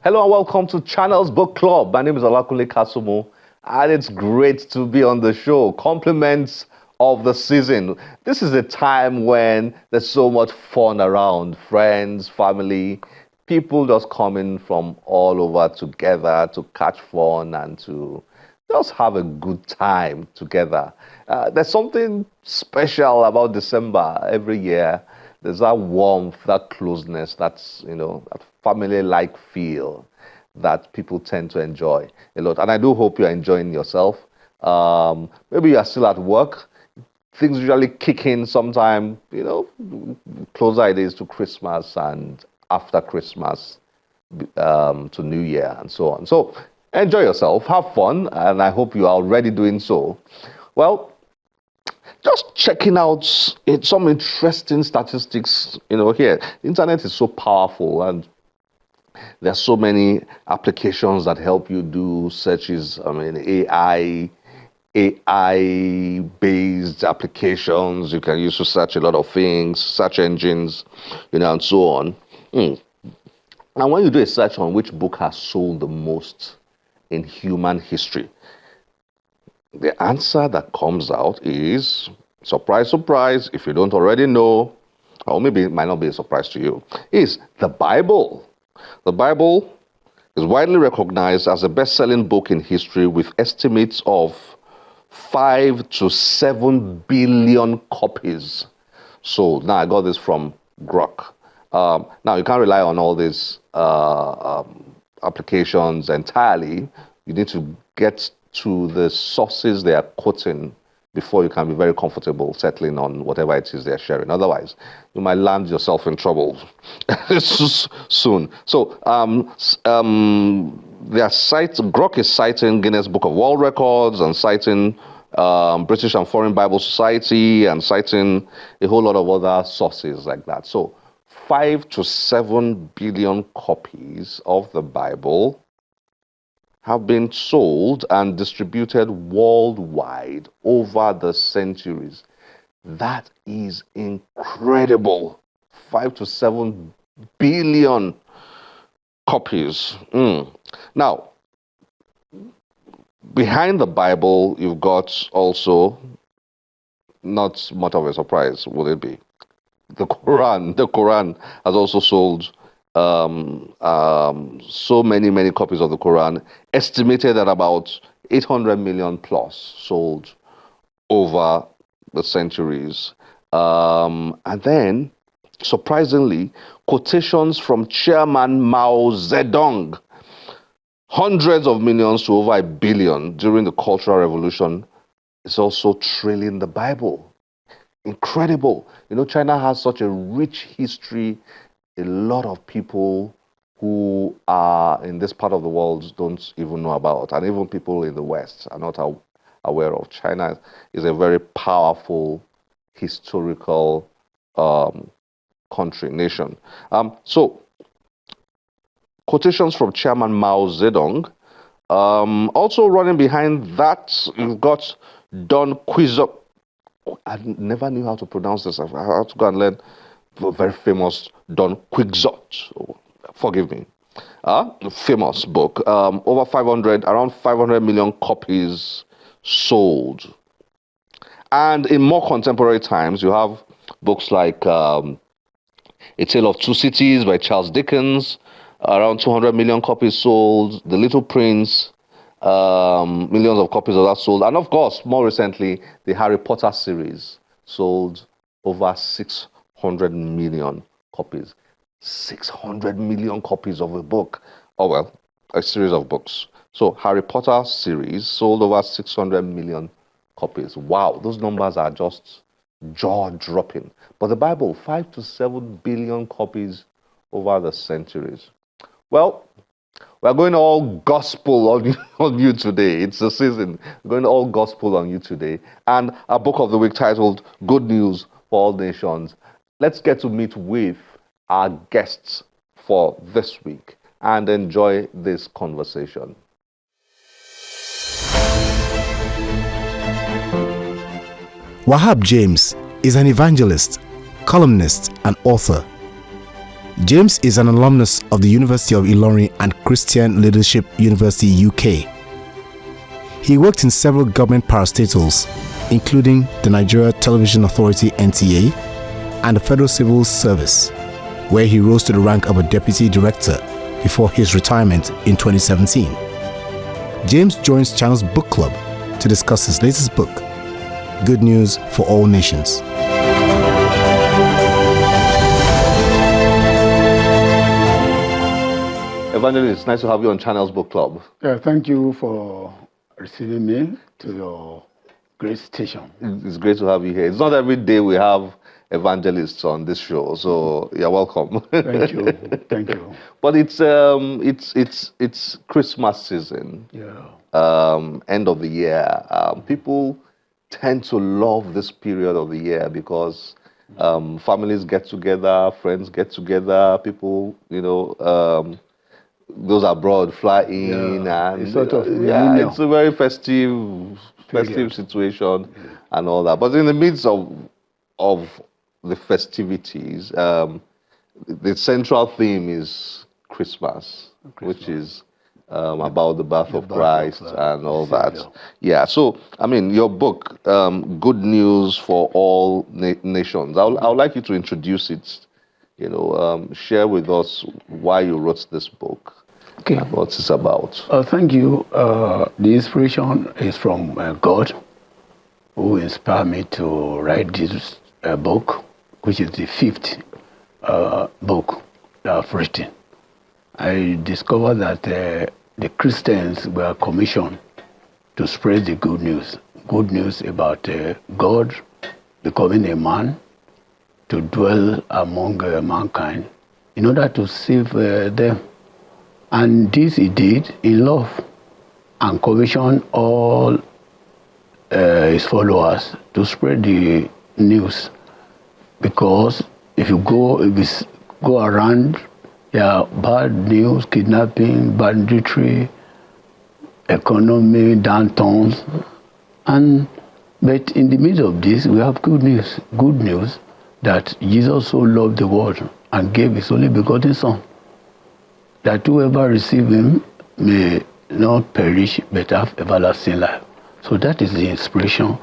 Hello and welcome to Channels Book Club. My name is Olakunle Kasumu, and it's great to be on the show. Compliments of the season. This is a time when there's so much fun around. Friends, family, people just coming from all over together to catch fun and to just have a good time together. There's something special about December every year. There's that warmth, that closeness, that's, that family-like feel that people tend to enjoy a lot. And I do hope you're enjoying yourself. Maybe you're still at work. Things usually kick in sometime, closer it is to Christmas and after Christmas to New Year and so on. So enjoy yourself, have fun, and I hope you are already doing so. Well, just checking out some interesting statistics, here. The internet is so powerful and there's so many applications that help you do searches. AI-based applications you can use to search a lot of things, search engines, and so on. And when you do a search on which book has sold the most in human history, the answer that comes out is, surprise, surprise, if you don't already know, or maybe it might not be a surprise to you, is the Bible. The Bible is widely recognized as the best-selling book in history with estimates of 5 to 7 billion copies sold. Now, I got this from Grok. Now, you can't rely on all these applications entirely. You need to get to the sources they are quoting before you can be very comfortable settling on whatever it is they're sharing. Otherwise, you might land yourself in trouble soon. So, Grok is citing Guinness Book of World Records and citing British and Foreign Bible Society and citing a whole lot of other sources like that. So, 5 to 7 billion copies of the Bible have been sold and distributed worldwide over the centuries. That is incredible. 5 to 7 billion copies. Now, behind the Bible, you've got also, not much of a surprise, would it be? The Quran. The Quran has also sold so many copies of the Quran, estimated at about 800 million plus sold over the centuries. And then, surprisingly, quotations from Chairman Mao Zedong, hundreds of millions to over 1 billion during the Cultural Revolution, is also trailing the Bible. Incredible. China has such a rich history. A lot of people who are in this part of the world don't even know about, and even people in the West are not aware of. China is a very powerful historical nation. So, quotations from Chairman Mao Zedong. Also running behind that, you've got Don Quixote. I never knew how to pronounce this. I had to go and learn. Very famous Don Quixote. Forgive me. Famous book. Around 500 million copies sold. And in more contemporary times, you have books like A Tale of Two Cities by Charles Dickens, around 200 million copies sold. The Little Prince, millions of copies of that sold. And of course, more recently, the Harry Potter series sold over 600 million copies. 600 million copies of a book. Oh, well, a series of books. So, Harry Potter series sold over 600 million copies. Wow, those numbers are just jaw-dropping. But the Bible, 5 to 7 billion copies over the centuries. Well, we're going all gospel on you today. It's the season. We're going all gospel on you today. And our book of the week titled Good News for All Nations. Let's get to meet with our guests for this week and enjoy this conversation. Wahab James is an evangelist, columnist, and author. James is an alumnus of the University of Ilorin and Christian Leadership University, UK. He worked in several government parastatals, including the Nigeria Television Authority (NTA) and the Federal Civil Service, where he rose to the rank of a deputy director before his retirement in 2017. James joins Channel's book club to discuss his latest book, Good News for All Nations. Evangelist, it's nice to have you on Channel's book club. Thank you for receiving me to your great station. It's great to have you here. It's not every day we have evangelists on this show, so you're welcome. Thank you, thank you. But it's Christmas season. End of the year. People tend to love this period of the year because families get together, friends get together, people, those abroad fly in, and it's sort of it's a very festive situation and all that. But in the midst of the festivities, the central theme is Christmas. Which is about the birth of Christ and all that. Yeah. So, I mean, your book, Good News for All Nations. I would like you to introduce it. Share with us why you wrote this book. Okay. And what it's about. Thank you. The inspiration is from God, who inspired me to write this book, which is the fifth book that I've written. I discovered that the Christians were commissioned to spread the good news about God becoming a man to dwell among mankind in order to save them. And this he did in love, and commissioned all his followers to spread the news. Because if you go around, bad news, kidnapping, banditry, economy, downturns, but in the midst of this, we have good news that Jesus so loved the world and gave his only begotten Son, that whoever receive him may not perish but have everlasting life. So that is the inspiration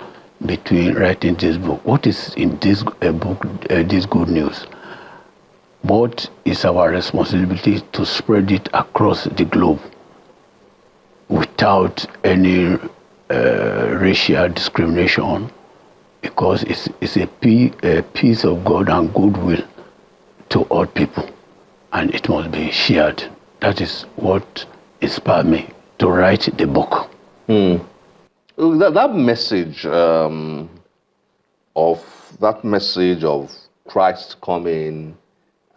between writing this book. What is in this book, this good news? What is our responsibility to spread it across the globe without any racial discrimination, because it's a piece of God and goodwill to all people, and it must be shared. That is what inspired me to write the book. That message of Christ coming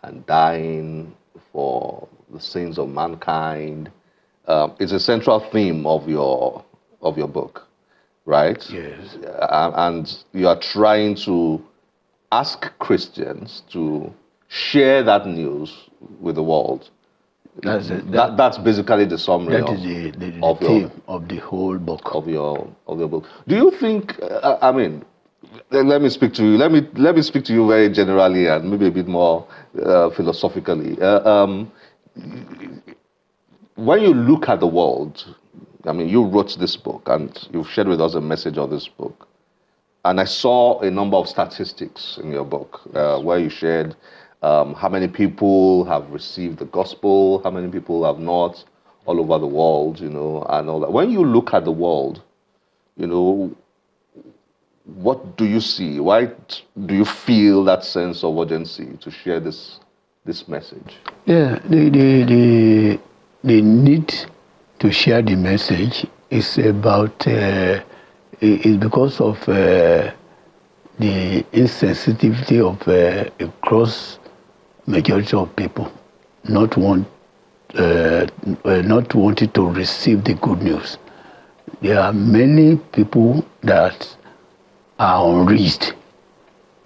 and dying for the sins of mankind is a central theme of your book, right? Yes. And you are trying to ask Christians to share that news with the world. That's basically the summary. That is the theme of the whole book. Of your book. Do you think? I mean, let me speak to you. Let me speak to you very generally and maybe a bit more philosophically. When you look at the world, I mean, you wrote this book and you've shared with us a message of this book. And I saw a number of statistics in your book where you shared how many people have received the gospel, how many people have not, all over the world, and all that. When you look at the world, what do you see? Why do you feel that sense of urgency to share this message? Yeah, the need to share the message is about is because of the insensitivity of a gross majority of people not wanting to receive the good news. There are many people that are unreached,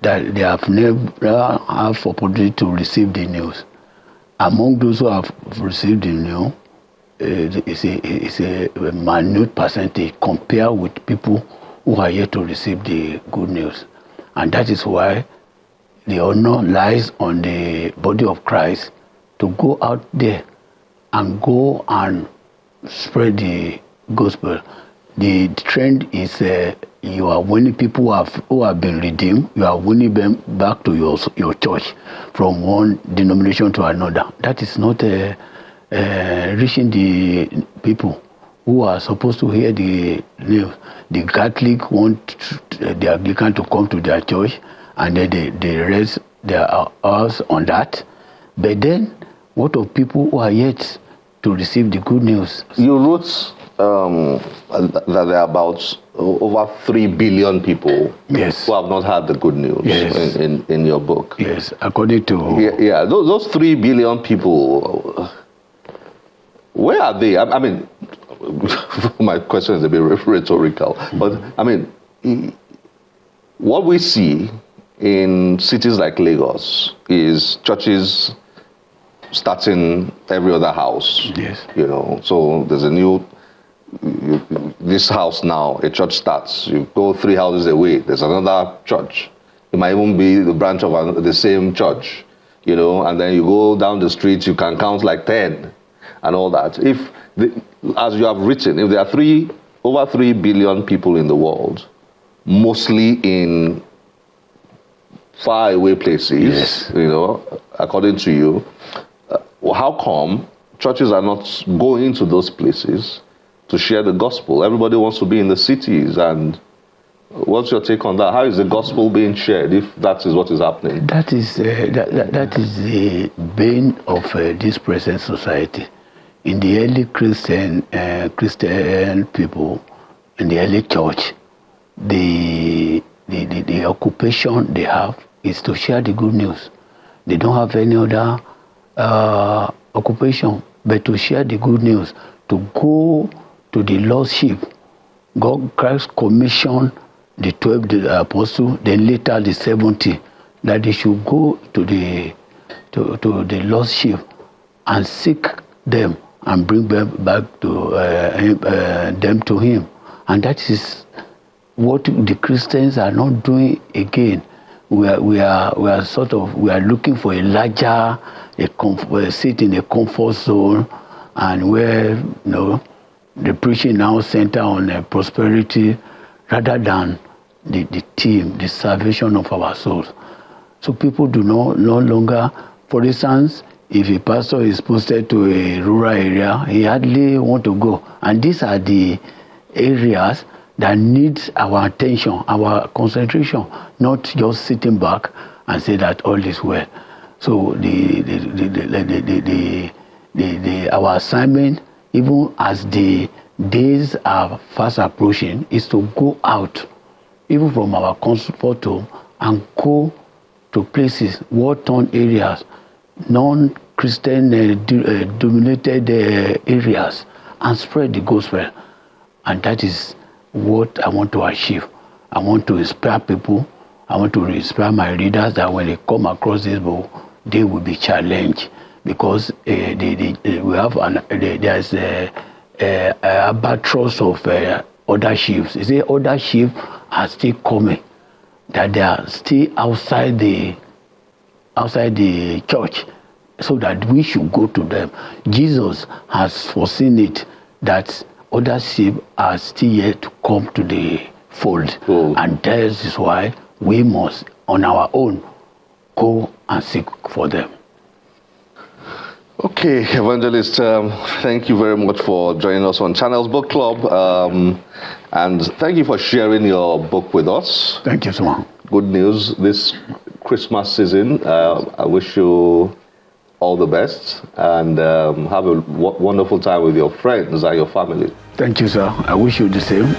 that they have never have opportunity to receive the news. Among those who have received the news, it's a minute percentage compared with people who are yet to receive the good news. And that is why the honor lies on the body of Christ to go out there and go and spread the gospel. The trend is you are winning people who have been redeemed. You are winning them back to your church from one denomination to another. That is not reaching the people who are supposed to hear the news. The Catholic want the Anglican to come to their church, and then they rest their hours on that. But then, what of people who are yet to receive the good news? You wrote that there are about over 3 billion people Yes. who have not had the good news. Yes. in your book. Yes, according to... Yeah, those 3 billion people, where are they? I mean, my question is a bit rhetorical, but I mean, what we see in cities like Lagos is churches starting every other house. Yes. You know, so there's a new, this house now, a church starts. You go 3 houses away, there's another church. It might even be the branch of the same church, you know, and then you go down the street, you can count like 10 and all that. As you have written, if there are over 3 billion people in the world, mostly in far away places, Yes. you know, according to you, how come churches are not going to those places to share the gospel? Everybody wants to be in the cities, and what's your take on that? How is the gospel being shared if that is what is happening? That is that is the bane of this present society. In the early Christian people, in the early church, the occupation they have is to share the good news. They don't have any other occupation but to share the good news, to go to the lost sheep. God Christ commissioned the 12 apostles, then later the 70, that they should go to the lost sheep and seek them and bring them back to them to Him. And that is what the Christians are not doing again. We are looking for a larger, seat in a comfort zone, and where the preaching now center on prosperity rather than the theme, the salvation of our souls. So people do no longer, for instance, if a pastor is posted to a rural area, he hardly want to go. And these are the areas that needs our attention, our concentration, not just sitting back and say that all is well. So our assignment, even as the days are fast approaching, is to go out, even from our comfort home, and go to places, war-torn areas, non-Christian dominated areas, and spread the gospel. And that is what I want to achieve. I want to inspire people. I want to inspire my readers that when they come across this book, they will be challenged, because we have there's a albatross of other sheep. You see, other sheep are still coming, that they are still outside the church, so that we should go to them. Jesus has foreseen it, that other sheep are still yet to come to the fold. And that is why we must, on our own, go and seek for them. Okay, Evangelist, thank you very much for joining us on Channels Book Club, and thank you for sharing your book with us. Thank you so much. Good news this Christmas season. I wish you all the best, and have a wonderful time with your friends and your family. Thank you, sir. I wish you the same.